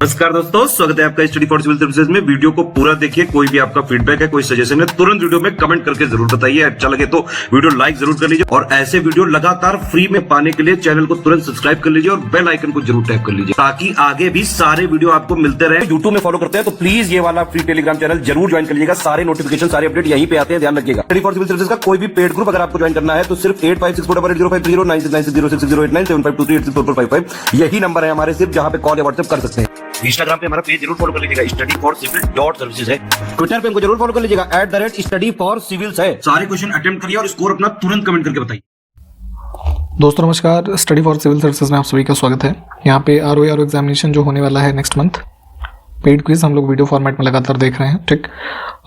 नमस्कार दोस्तों, स्वागत है आपका स्टडी फॉर सिविल सर्विसेज में। वीडियो को पूरा देखिए। कोई भी आपका फीडबैक है, कोई सजेशन है, तुरंत वीडियो में कमेंट करके जरूर बताइए। अच्छा लगे तो वीडियो लाइक जरूर कर लीजिए और ऐसे वीडियो लगातार फ्री में पाने के लिए चैनल को तुरंत सब्सक्राइब कर लीजिए और बेल आइकन को जरूर टैप कर लीजिए ताकि आगे भी सारे वीडियो आपको मिलते रहे। यूट्यूब में फॉलो करते हैं तो प्लीज ये वाला फ्री टेलीग्राम चैनल जरूर ज्वाइन कर लीजिएगा। सारे नोटिफिकेशन, सारे अपडेट यहीं पे आते हैं, ध्यान रखिएगा। स्टडी फॉर सिविल सर्विसेज का कोई भी पेड ग्रुप अगर आपको ज्वाइन करना है तो सिर्फ 856480560660897523864455 यही नंबर है हमारे, सिर्फ जहां पे कॉल या व्हाट्सएप कर सकते हैं। इंस्टाग्राम पे हमारा पेज जरूर फॉलो कर लीजिएगा, studyforcivil.services है। ट्विटर पे हमको जरूर फॉलो कर लीजिएगा, @studyforcivils है। सारे क्वेश्चन अटेम्प्ट करिए और स्कोर अपना तुरंत कमेंट करके बताइए। दोस्तों नमस्कार, स्टडी फॉर सिविल सर्विसेज में आप सभी का स्वागत है। यहाँ पे आर एग्जामिनेशन जो होने वाला है नेक्स्ट मंथ, पेड क्विज हम लोग वीडियो फॉर्मेट में लगातार देख रहे हैं, ठीक।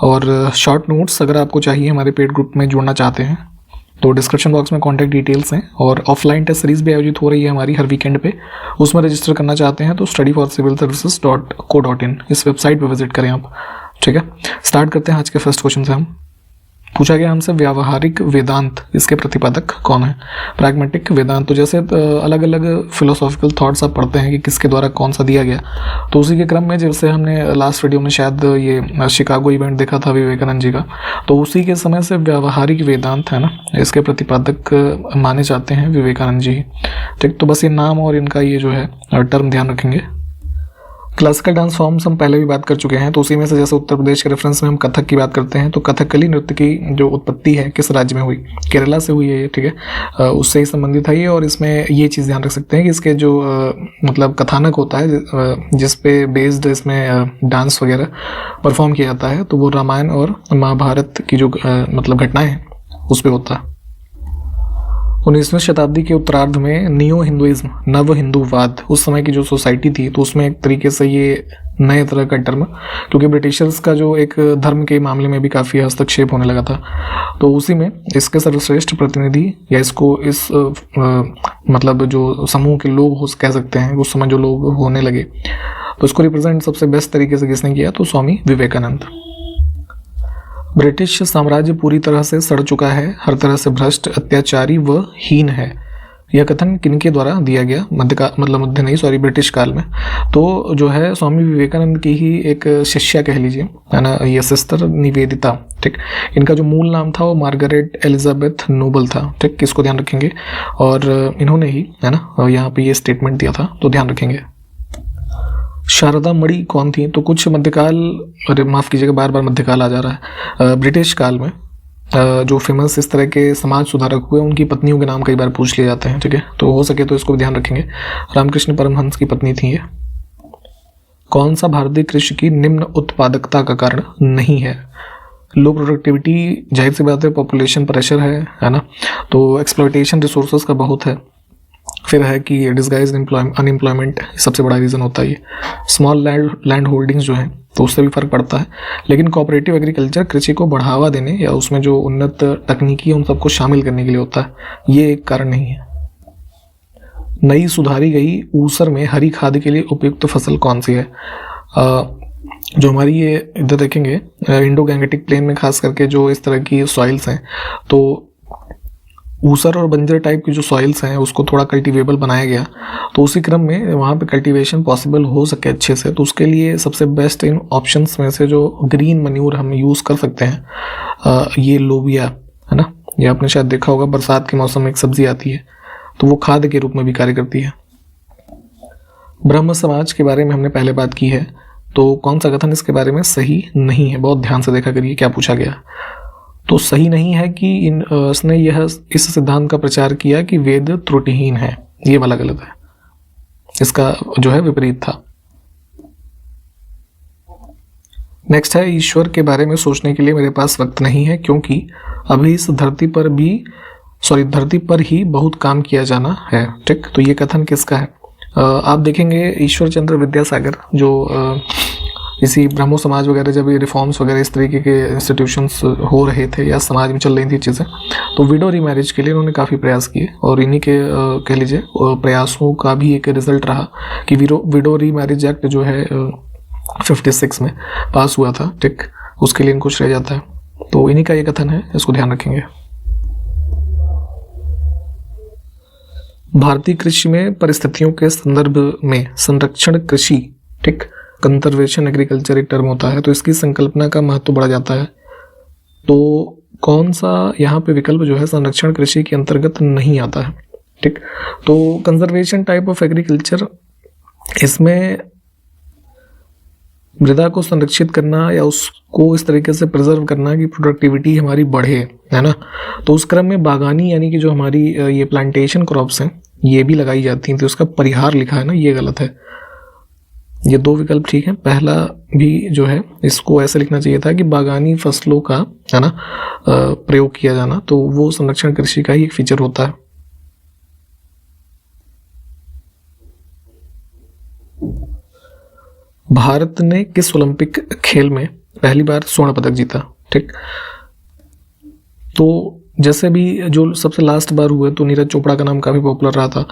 और शॉर्ट नोट्स अगर आपको चाहिए हमारे पेड ग्रुप में जुड़ना चाहते हैं तो डिस्क्रिप्शन बॉक्स में कॉन्टैक्ट डिटेल्स हैं। और ऑफलाइन टेस्ट सीरीज भी आयोजित हो रही है हमारी हर वीकेंड पे, उसमें रजिस्टर करना चाहते हैं तो studyforcivilservices.co.in इस वेबसाइट पे विजिट करें आप, ठीक है। स्टार्ट करते हैं आज के फर्स्ट क्वेश्चन से। हम पूछा गया हमसे व्यावहारिक वेदांत, इसके प्रतिपादक कौन है? प्रैग्मेटिक वेदांत, तो जैसे अलग अलग फिलोसॉफिकल थॉट्स आप पढ़ते हैं कि किसके द्वारा कौन सा दिया गया, तो उसी के क्रम में जैसे हमने लास्ट वीडियो में शायद ये शिकागो इवेंट देखा था विवेकानंद जी का, तो उसी के समय से व्यावहारिक वेदांत है ना, इसके प्रतिपादक माने जाते हैं विवेकानंद जी, ठीक। तो बस ये नाम और इनका ये जो है टर्म ध्यान रखेंगे। क्लासिकल डांस फॉर्म्स हम पहले भी बात कर चुके हैं, तो उसी में से जैसे उत्तर प्रदेश के रेफरेंस में हम कथक की बात करते हैं तो कथकली नृत्य की जो उत्पत्ति है किस राज्य में हुई? केरला से हुई है ये, ठीक है। उससे ही संबंधित है ये। और इसमें ये चीज़ ध्यान रख सकते हैं कि इसके जो मतलब कथानक होता है जिस पे बेस्ड इसमें डांस वगैरह परफॉर्म किया जाता है, तो वो रामायण और महाभारत की जो मतलब घटनाएं हैं उस पर होता है। 19वीं शताब्दी के उत्तरार्ध में नियो हिंदुइज्म, नव हिंदूवाद, उस समय की जो सोसाइटी थी तो उसमें एक तरीके से ये नए तरह का टर्म, क्योंकि ब्रिटिशर्स का जो एक धर्म के मामले में भी काफ़ी हस्तक्षेप होने लगा था, तो उसी में इसके सर्वश्रेष्ठ प्रतिनिधि या इसको इस मतलब जो समूह के लोग हो कह सकते हैं, उस समय जो लोग होने लगे, तो इसको रिप्रेजेंट सबसे बेस्ट तरीके से किसने किया? तो स्वामी विवेकानंद। ब्रिटिश साम्राज्य पूरी तरह से सड़ चुका है, हर तरह से भ्रष्ट, अत्याचारी व हीन है। यह कथन किनके द्वारा दिया गया? ब्रिटिश काल में। तो जो है स्वामी विवेकानंद की ही एक शिष्या कह लीजिए, है ना, ये सिस्टर निवेदिता, ठीक। इनका जो मूल नाम था वो मार्गरेट एलिजाबेथ नोबल था, ठीक। किसको ध्यान रखेंगे? और इन्होंने ही, है ना, यहाँ पे ये स्टेटमेंट दिया था, तो ध्यान रखेंगे। शारदा मणि कौन थी? तो कुछ मध्यकाल, अरे माफ़ कीजिएगा बार बार मध्यकाल आ जा रहा है, ब्रिटिश काल में जो फेमस इस तरह के समाज सुधारक हुए उनकी पत्नियों के नाम कई बार पूछ लिए जाते हैं, ठीक है। तो हो सके तो इसको भी ध्यान रखेंगे। रामकृष्ण परमहंस की पत्नी थी ये। कौन सा भारतीय कृषि की निम्न उत्पादकता का कारण नहीं है? लो प्रोडक्टिविटी, जाहिर सी बात है, पॉपुलेशन प्रेशर है ना, तो एक्सप्लॉयटेशन रिसोर्सेज का बहुत है, फिर है कि डिस्गाइज अनएम्प्लॉयमेंट सबसे बड़ा रीज़न होता है ये। स्मॉल लैंड होल्डिंग्स जो हैं तो उससे भी फ़र्क पड़ता है, लेकिन कोऑपरेटिव एग्रीकल्चर कृषि को बढ़ावा देने या उसमें जो उन्नत तकनीकी है उन सबको शामिल करने के लिए होता है, ये एक कारण नहीं है। नई सुधारी गई ऊसर में हरी खाद के लिए उपयुक्त फसल कौन सी है? जो हमारी ये इधर देखेंगे इंडो गैंगेटिक प्लेन में खास करके जो इस तरह की सॉइल्स हैं, तो ऊसर और बंजर टाइप की जो सॉइल्स हैं उसको थोड़ा कल्टीवेबल बनाया गया, तो उसी क्रम में वहाँ पे कल्टीवेशन पॉसिबल हो सके अच्छे से, तो उसके लिए सबसे बेस्ट इन ऑप्शंस में से जो ग्रीन मन्यूर हम यूज़ कर सकते हैं, ये लोबिया है ना, ये आपने शायद देखा होगा, बरसात के मौसम में एक सब्जी आती है, तो वो खाद के रूप में भी कार्य करती है। ब्रह्म समाज के बारे में हमने पहले बात की है, तो कौन सा कथन इसके बारे में सही नहीं है? बहुत ध्यान से देखा करिए क्या पूछा गया। तो सही नहीं है कि इसने यह इस सिद्धांत का प्रचार किया कि वेद त्रुटिहीन है, ये वाला गलत है, इसका जो है विपरीत था। नेक्स्ट है ईश्वर के बारे में सोचने के लिए मेरे पास वक्त नहीं है क्योंकि अभी इस धरती पर ही बहुत काम किया जाना है, ठीक। तो ये कथन किसका है? आप देखेंगे ईश्वर चंद्र विद्यासागर जो इसी ब्रह्मो समाज वगैरह जब ये रिफॉर्म्स वगैरह इस तरीके के इंस्टीट्यूशंस हो रहे थे या समाज में चल रही थी चीज़ें, तो विडो रीमैरिज के लिए उन्होंने काफ़ी प्रयास किए, और इन्हीं के कह लीजिए प्रयासों का भी एक रिजल्ट रहा कि विडो रीमैरिज एक्ट जो है 56 में पास हुआ था, ठीक। उसके लिए इनको श्रेय जाता है, तो इन्हीं का ये कथन है, इसको ध्यान रखेंगे। भारतीय कृषि में परिस्थितियों के संदर्भ में संरक्षण कृषि ठीक। कंजर्वेशन एग्रीकल्चर एक टर्म होता है, तो इसकी संकल्पना का महत्व बढ़ जाता है। तो कौन सा यहाँ पे विकल्प जो है संरक्षण कृषि के अंतर्गत नहीं आता है, ठीक। तो कंजर्वेशन टाइप ऑफ एग्रीकल्चर, इसमें मृदा को संरक्षित करना या उसको इस तरीके से प्रिजर्व करना कि प्रोडक्टिविटी हमारी बढ़े, है ना। तो उस क्रम में बागानी यानी कि जो हमारी ये प्लांटेशन क्रॉप्स हैं ये भी लगाई जाती हैं, तो उसका परिहार लिखा है ना, ये गलत है। ये दो विकल्प ठीक है। पहला भी जो है इसको ऐसे लिखना चाहिए था कि बागानी फसलों का, है ना, प्रयोग किया जाना, तो वो संरक्षण कृषि का ही एक फीचर होता है। भारत ने किस ओलंपिक खेल में पहली बार स्वर्ण पदक जीता, ठीक। तो जैसे भी जो सबसे लास्ट बार हुए तो नीरज चोपड़ा का नाम काफ़ी पॉपुलर रहा था।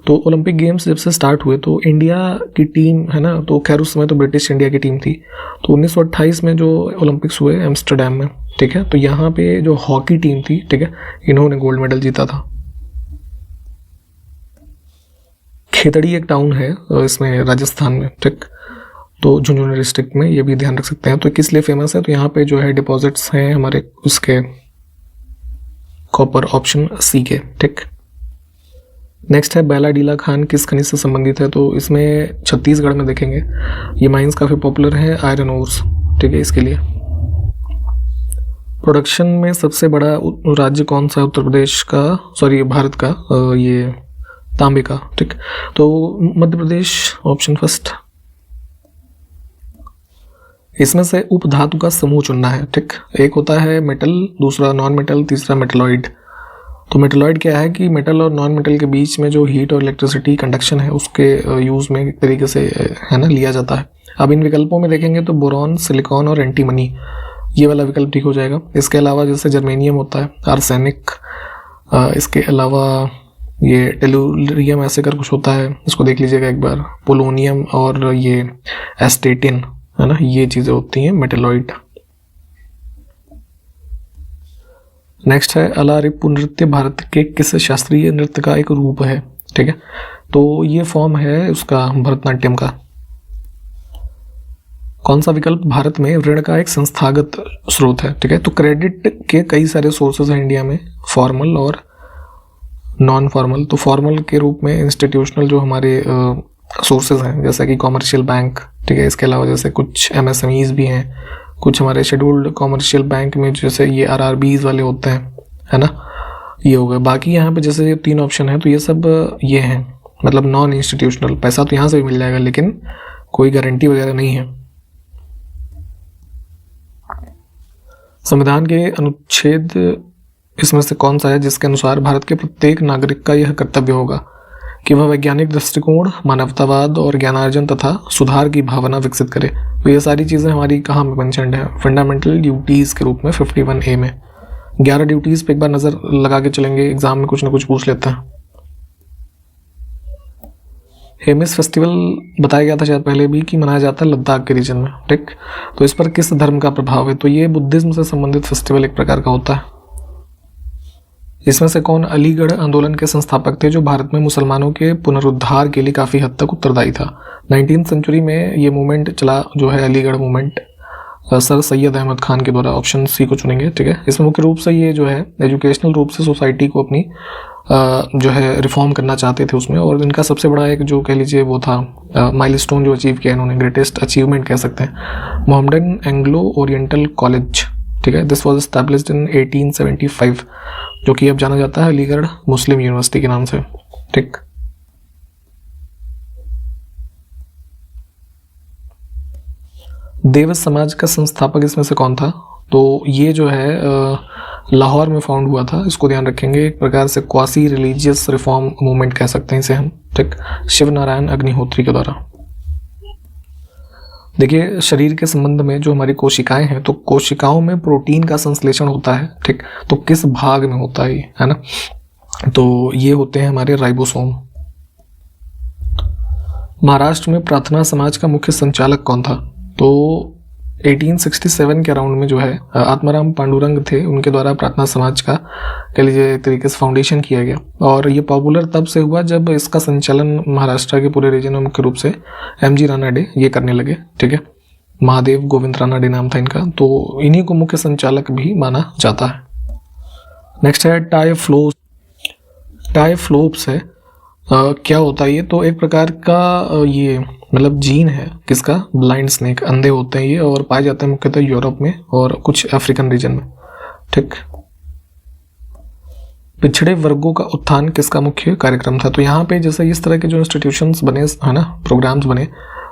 तो ओलंपिक गेम्स जब से स्टार्ट हुए तो इंडिया की टीम, है ना, तो खैर उस समय तो ब्रिटिश इंडिया की टीम थी। तो 1928 में जो ओलंपिक्स हुए एम्स्टर्डम में, ठीक है, तो यहाँ पे जो हॉकी टीम थी, ठीक है, इन्होंने गोल्ड मेडल जीता था। खेतड़ी एक टाउन है इसमें राजस्थान में, ठीक, तो झुंझुनू डिस्ट्रिक्ट में, ये भी ध्यान रख सकते हैं। तो किस लिए फेमस है, तो यहाँ पे जो है डिपॉजिट्स हैं हमारे उसके कॉपर, ऑप्शन सी के, ठीक। नेक्स्ट है बैलाडीला खान किस खनिज से संबंधित है, तो इसमें छत्तीसगढ़ में देखेंगे ये माइंस काफ़ी पॉपुलर है, आयरन ओर्स, ठीक है, इसके लिए। प्रोडक्शन में सबसे बड़ा राज्य कौन सा है उत्तर प्रदेश का, सॉरी भारत का, ये तांबे का, ठीक। तो मध्य प्रदेश, ऑप्शन फर्स्ट। इसमें से उपधातु का समूह चुनना है, ठीक। एक होता है मेटल, दूसरा नॉन मेटल, तीसरा मेटलॉइड। तो मेटलॉइड क्या है कि मेटल और नॉन मेटल के बीच में जो हीट और इलेक्ट्रिसिटी कंडक्शन है उसके यूज़ में एक तरीके से, है ना, लिया जाता है। अब इन विकल्पों में देखेंगे तो बोरॉन, सिलिकॉन और एंटीमनी, ये वाला विकल्प ठीक हो जाएगा। इसके अलावा जैसे जर्मेनियम होता है, आर्सेनिक, इसके अलावा ये टेलुरियम ऐसे कर कुछ होता है, इसको देख लीजिएगा एक बार, पोलोनियम और ये एस्टेटिन, है ना, ये चीज़ें होती हैं मेटलॉइड। नेक्स्ट है अलारिपु नृत्य भारत के किस शास्त्रीय नृत्य का एक रूप है, ठीक है। तो ये फॉर्म है उसका भरतनाट्यम का। कौन सा विकल्प भारत में ऋण का एक संस्थागत स्रोत है, ठीक है। तो क्रेडिट के कई सारे सोर्सेज हैं इंडिया में, फॉर्मल और नॉन फॉर्मल। तो फॉर्मल के रूप में इंस्टीट्यूशनल जो हमारे सोर्सेज हैं जैसा कि कॉमर्शियल बैंक, ठीक है। इसके अलावा जैसे कुछ MSMEs भी हैं, कुछ हमारे शेड्यूल्ड कॉमर्शियल बैंक में जैसे ये RRBs वाले होते हैं, है ना, ये हो गए। बाकी यहाँ पे जैसे ये 3 ऑप्शन है तो ये सब ये हैं, मतलब नॉन इंस्टीट्यूशनल। पैसा तो यहाँ से भी मिल जाएगा लेकिन कोई गारंटी वगैरह नहीं है। संविधान के अनुच्छेद इसमें से कौन सा है जिसके अनुसार भारत के प्रत्येक नागरिक का यह कर्तव्य होगा कि वह वैज्ञानिक दृष्टिकोण, मानवतावाद और ज्ञानार्जन तथा सुधार की भावना विकसित करे। तो ये सारी चीज़ें हमारी कहाँ में मेंशन्ड है, फंडामेंटल ड्यूटीज़ के रूप में 51A में। 11 ड्यूटीज़ पे एक बार नज़र लगा के चलेंगे, एग्जाम में कुछ ना कुछ पूछ लेता है। हेमिस फेस्टिवल बताया गया था शायद पहले भी कि मनाया जाता है लद्दाख के रीजन में, ठीक। तो इस पर किस धर्म का प्रभाव है, तो ये बुद्धिज्म से संबंधित फेस्टिवल एक प्रकार का होता है। इसमें से कौन अलीगढ़ आंदोलन के संस्थापक थे जो भारत में मुसलमानों के पुनरुद्धार के लिए काफ़ी हद तक उत्तरदायी था। 19वीं सेंचुरी में ये मूवमेंट चला जो है अलीगढ़ मूवमेंट, सर सैयद अहमद खान के द्वारा। ऑप्शन सी को चुनेंगे, ठीक है। इसमें मुख्य रूप से ये जो है एजुकेशनल रूप से सोसाइटी को अपनी जो है रिफॉर्म करना चाहते थे उसमें, और इनका सबसे बड़ा एक जो कह लीजिए वो था माइलस्टोन जो अचीव किया इन्होंने, ग्रेटेस्ट अचीवमेंट कह सकते हैं, मोहम्मडन एंग्लो ओरिएंटल कॉलेज, ठीक है। दिस वाज एस्टैब्लिश्ड इन 1875, जो कि अब जाना जाता है अलीगढ़ मुस्लिम यूनिवर्सिटी के नाम से, ठीक। देव समाज का संस्थापक इसमें से कौन था, तो ये जो है लाहौर में फाउंड हुआ था, इसको ध्यान रखेंगे। एक प्रकार से क्वासी रिलीजियस रिफॉर्म मूवमेंट कह सकते हैं इसे हम, ठीक, शिव नारायण अग्निहोत्री के द्वारा। देखिए शरीर के संबंध में जो हमारी कोशिकाएं हैं, तो कोशिकाओं में प्रोटीन का संश्लेषण होता है, ठीक। तो किस भाग में होता है ये, है ना, तो ये होते हैं हमारे राइबोसोम। महाराष्ट्र में प्रार्थना समाज का मुख्य संचालक कौन था, तो 1867 के अराउंड में जो है आत्माराम पांडुरंग थे, उनके द्वारा प्रार्थना समाज का कह लीजिए एक तरीके से फाउंडेशन किया गया। और ये पॉपुलर तब से हुआ जब इसका संचालन महाराष्ट्र के पूरे रीजन में मुख्य रूप से MG रानाडे ये करने लगे। ठीक है, महादेव गोविंद रानाडे नाम था इनका, तो इन्हीं को मुख्य संचालक भी माना जाता है। नेक्स्ट है टाइफ्लोप्स है। क्या होता है ये? तो एक प्रकार का ये मतलब जीन है किसका? ब्लाइंड स्नेक, अंधे होते हैं ये और पाए जाते हैं मुख्यतः यूरोप में और कुछ अफ्रीकन रीजन में। ठीक, पिछड़े वर्गों का उत्थान किसका मुख्य कार्यक्रम था? तो यहाँ पे जैसे इस तरह के जो इंस्टीट्यूशंस बने है ना, प्रोग्राम्स बने,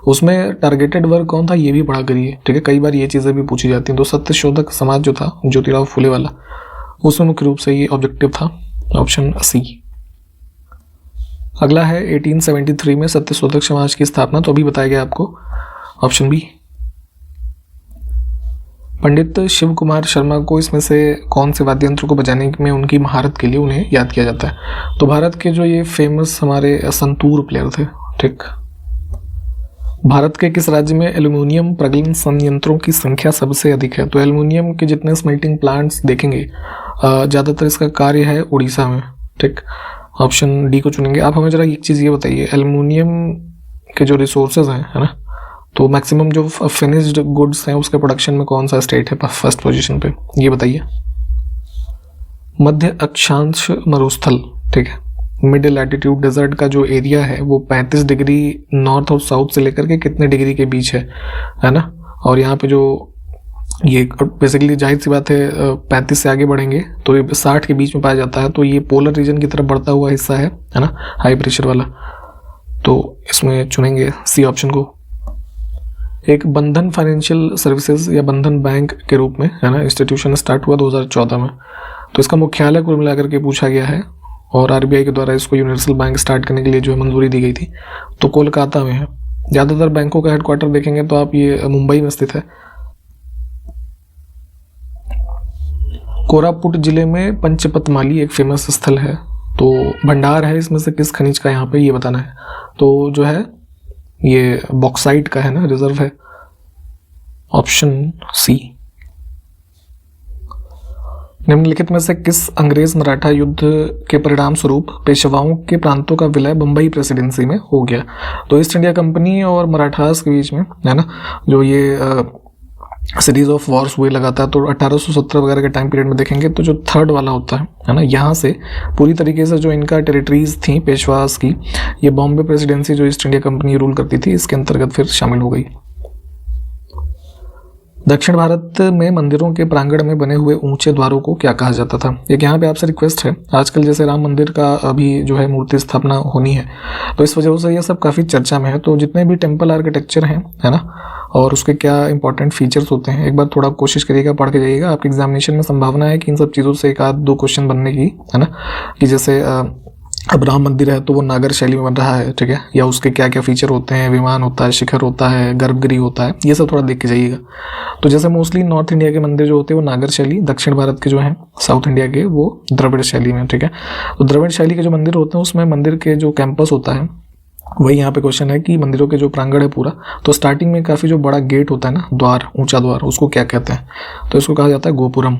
उसमें टारगेटेड वर्ग कौन था ये भी पढ़ा करिए। ठीक है, कई बार ये चीज़ें भी पूछी जाती हैं। तो सत्यशोधक समाज जो था ज्योतिराव फुले वाला, उसमें मुख्य रूप से ये ऑब्जेक्टिव था, ऑप्शन सी। अगला है 1873 में सत्यशोधक समाज की स्थापना, तो अभी बताया गया आपको, ऑप्शन बी। पंडित शिव कुमार शर्मा को इसमें से कौन से वाद्य यंत्र को बजाने में उनकी महारत के लिए उन्हें याद किया जाता है? तो भारत के जो ये फेमस हमारे संतूर प्लेयर थे। ठीक, भारत के किस राज्य में एल्युमिनियम प्रगलन संयंत्रों की संख्या सबसे अधिक है? तो एल्युमिनियम के जितने स्मेल्टिंग प्लांट्स देखेंगे ज़्यादातर इसका कार्य है उड़ीसा में। ठीक, ऑप्शन डी को चुनेंगे। आप हमें जरा एक चीज़ ये बताइए, एल्युमिनियम के जो रिसोर्सेज हैं है ना, तो मैक्सिमम जो फिनिश्ड गुड्स हैं उसके प्रोडक्शन में कौन सा स्टेट है फर्स्ट पोजीशन पे, ये बताइए। मध्य अक्षांश मरुस्थल, ठीक है, मिड लैटिट्यूड डेजर्ट का जो एरिया है वो 35 डिग्री नॉर्थ और साउथ से लेकर के कितने डिग्री के बीच है ना। और यहाँ पे जो ये बेसिकली जाहिर सी बात है 35 से आगे बढ़ेंगे तो ये 60 के बीच में पाया जाता है। तो ये पोलर रीजन की तरफ बढ़ता हुआ हिस्सा है ना, हाई प्रेशर वाला। तो इसमें चुनेंगे सी ऑप्शन को। एक बंधन फाइनेंशियल सर्विसेज या बंधन बैंक के रूप में है ना इंस्टीट्यूशन स्टार्ट हुआ 2014 में। तो इसका मुख्यालय कुल मिलाकर के पूछा गया है और RBI के द्वारा इसको यूनिवर्सल बैंक स्टार्ट करने के लिए जो है मंजूरी दी गई थी, तो कोलकाता में है। ज़्यादातर बैंकों का हेडक्वार्टर देखेंगे तो आप ये मुंबई में स्थित है। कोरापुट जिले में पंचपतमाली एक फेमस स्थल है, तो भंडार है इसमें से किस खनिज का यहाँ पे ये बताना है। तो जो है ये बॉक्साइट का है ना, रिजर्व है, ऑप्शन सी। निम्नलिखित में से किस अंग्रेज मराठा युद्ध के परिणाम स्वरूप पेशवाओं के प्रांतों का विलय बंबई प्रेसिडेंसी में हो गया? तो ईस्ट इंडिया कंपनी और मराठास के बीच में है ना जो ये सीरीज ऑफ वॉर्स हुए लगातार, तो 1817 वगैरह के टाइम पीरियड में देखेंगे तो जो थर्ड वाला होता है ना, यहाँ से पूरी तरीके से जो इनका टेरिटरीज थी पेशवास की, ये बॉम्बे प्रेसिडेंसी जो ईस्ट इंडिया कंपनी रूल करती थी इसके अंतर्गत फिर शामिल हो गई। दक्षिण भारत में मंदिरों के प्रांगण में बने हुए ऊंचे द्वारों को क्या कहा जाता था? एक यहाँ पे आपसे रिक्वेस्ट है, आजकल जैसे राम मंदिर का अभी जो है मूर्ति स्थापना होनी है, तो इस वजह से ये सब काफ़ी चर्चा में है। तो जितने भी टेम्पल आर्किटेक्चर हैं है ना, और उसके क्या इंपॉर्टेंट फीचर्स होते हैं, एक बार थोड़ा कोशिश करिएगा, पढ़ के जाइएगा। आपके एग्जामिनेशन में संभावना है कि इन सब चीज़ों से एक आध दो क्वेश्चन बनने की है ना, कि जैसे अब राम मंदिर है तो वो नागर शैली में बन रहा है, ठीक है, या उसके क्या क्या फीचर होते हैं, विमान होता है, शिखर होता है, गर्भगृह होता है, ये सब थोड़ा देख के जाइएगा। तो जैसे मोस्टली नॉर्थ इंडिया के मंदिर जो होते हैं वो नागर शैली, दक्षिण भारत के जो हैं साउथ इंडिया के वो द्रविड़ शैली में, ठीक है। तो द्रविड़ शैली के जो मंदिर होते हैं उसमें मंदिर के जो कैंपस होता है वही यहाँ पे क्वेश्चन है कि मंदिरों के जो प्रांगण है पूरा, तो स्टार्टिंग में काफ़ी जो बड़ा गेट होता है ना, द्वार, ऊंचा द्वार, उसको क्या कहते हैं? तो इसको कहा जाता है गोपुरम।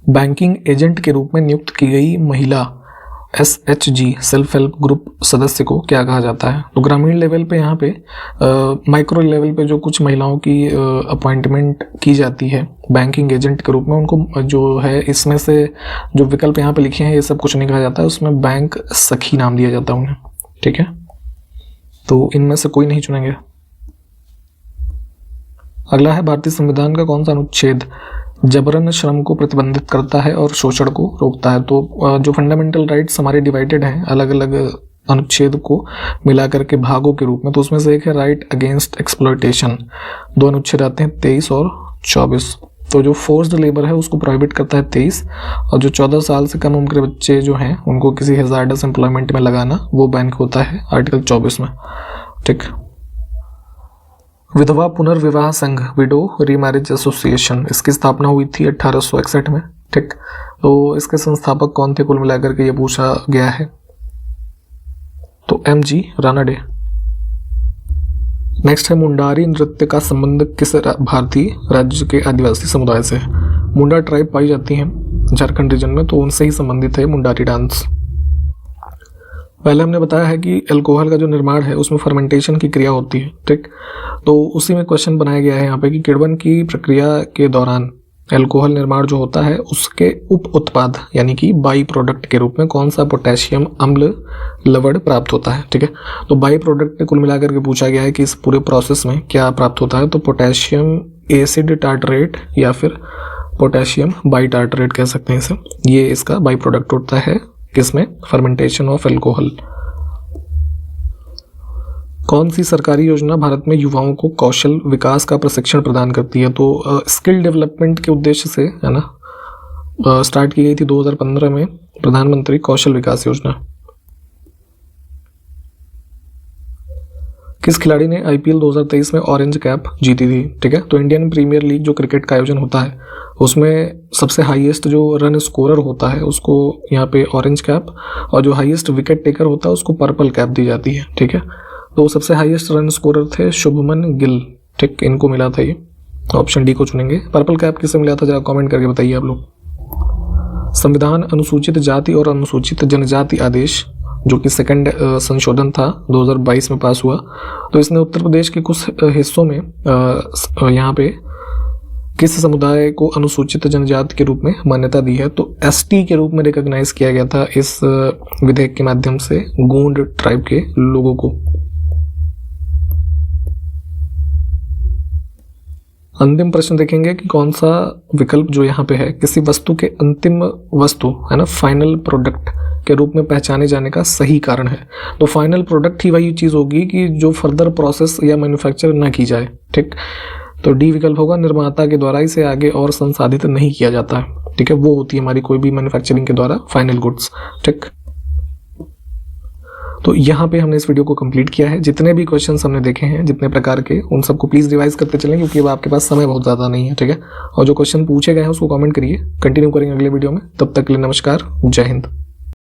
बैंकिंग एजेंट के रूप में नियुक्त की गई महिला SHG सेल्फ हेल्प ग्रुप सदस्य को क्या कहा जाता है? तो ग्रामीण लेवल पे यहाँ पे माइक्रो लेवल पे जो कुछ महिलाओं की अपॉइंटमेंट की जाती है बैंकिंग एजेंट के रूप में, उनको जो है इसमें से जो विकल्प यहाँ पे लिखे हैं ये सब कुछ नहीं कहा जाता है, उसमें बैंक सखी नाम दिया जाता है उन्हें, ठीक है। तो इनमें से कोई नहीं चुनेंगे। अगला है भारतीय संविधान का कौन सा अनुच्छेद जबरन श्रम को प्रतिबंधित करता है और शोषण को रोकता है? तो जो फंडामेंटल राइट्स हमारे डिवाइडेड हैं अलग अलग अनुच्छेद को मिलाकर के भागों के रूप में, तो उसमें से एक है राइट अगेंस्ट एक्सप्लॉयटेशन। दो अनुच्छेद आते हैं 23 और 24। तो जो फोर्स्ड लेबर है उसको प्रोहिबिट करता है 23, और जो 14 साल से कम उम्र के बच्चे जो हैं उनको किसी हैजार्डस एम्प्लॉयमेंट में लगाना वो बैंक होता है आर्टिकल 24 में, ठीक। विधवा पुनर्विवाह संघ, विडो रीमैरिज एसोसिएशन, इसकी स्थापना हुई थी 1861 में, ठीक। तो इसके संस्थापक कौन थे कुल मिलाकर के ये पूछा गया है? तो MG रानाडे। नेक्स्ट है मुंडारी नृत्य का संबंध किस भारतीय राज्य के आदिवासी समुदाय से है? मुंडा ट्राइब पाई जाती है झारखंड रीजन में, तो उनसे ही संबंधित है मुंडारी डांस। पहले हमने बताया है कि अल्कोहल का जो निर्माण है उसमें फर्मेंटेशन की क्रिया होती है, ठीक। तो उसी में क्वेश्चन बनाया गया है यहाँ पे कि किण्वन की प्रक्रिया के दौरान अल्कोहल निर्माण जो होता है उसके उप उत्पाद यानी कि बाई प्रोडक्ट के रूप में कौन सा पोटेशियम अम्ल लवण प्राप्त होता है, ठीक है। तो बाई प्रोडक्ट कुल मिलाकर के पूछा गया है कि इस पूरे प्रोसेस में क्या प्राप्त होता है, तो पोटेशियम एसिड टार्टरेट या फिर पोटेशियम बाई टार्टरेट कह सकते हैं इसे, ये इसका बाई प्रोडक्ट होता है किसमें, फर्मेंटेशन ऑफ अल्कोहल। कौन सी सरकारी योजना भारत में युवाओं को कौशल विकास का प्रशिक्षण प्रदान करती है? तो स्किल डेवलपमेंट के उद्देश्य से है ना स्टार्ट की गई थी 2015 में प्रधानमंत्री कौशल विकास योजना। किस खिलाड़ी ने आईपीएल 2023 में ऑरेंज कैप जीती थी, ठीक है। तो इंडियन प्रीमियर लीग जो क्रिकेट का आयोजन होता है उसमें सबसे हाईएस्ट जो रन स्कोरर होता है उसको यहाँ पे ऑरेंज कैप, और जो हाईएस्ट विकेट टेकर होता है उसको पर्पल कैप दी जाती है, ठीक है। तो सबसे हाईएस्ट रन स्कोरर थे शुभमन गिल, ठीक, इनको मिला था ये, ऑप्शन डी को चुनेंगे। पर्पल कैप किसे मिला था जरा कमेंट करके बताइए आप लोग। संविधान अनुसूचित जाति और अनुसूचित जनजाति आदेश जो कि सेकंड संशोधन था 2022 में पास हुआ, तो इसने उत्तर प्रदेश के कुछ हिस्सों में यहाँ पे किस समुदाय को अनुसूचित जनजाति के रूप में मान्यता दी है, तो एसटी के रूप में रिकॉग्नाइज किया गया था इस विधेयक के माध्यम से गोंड ट्राइब के लोगों को। अंतिम प्रश्न देखेंगे कि कौन सा विकल्प जो यहाँ पे है किसी वस्तु के अंतिम वस्तु है ना फाइनल प्रोडक्ट के रूप में पहचाने जाने का सही कारण है। तो फाइनल प्रोडक्ट ही वही चीज़ होगी कि जो फर्दर प्रोसेस या मैन्युफैक्चर ना की जाए, ठीक। तो डी विकल्प होगा, निर्माता के द्वारा इसे आगे और संसाधित नहीं किया जाता है, ठीक है। वो होती है हमारी कोई भी मैन्युफैक्चरिंग के द्वारा फाइनल गुड्स, ठीक। तो यहाँ पे हमने इस वीडियो को कंप्लीट किया है। जितने भी क्वेश्चंस हमने देखे हैं जितने प्रकार के, उन सबको प्लीज़ रिवाइज करते चलें क्योंकि अब आपके पास समय बहुत ज़्यादा नहीं है, ठीक है। और जो क्वेश्चन पूछे गए हैं उसको कमेंट करिए, कंटिन्यू करेंगे अगले वीडियो में। तब तक के लिए नमस्कार, जय हिंद।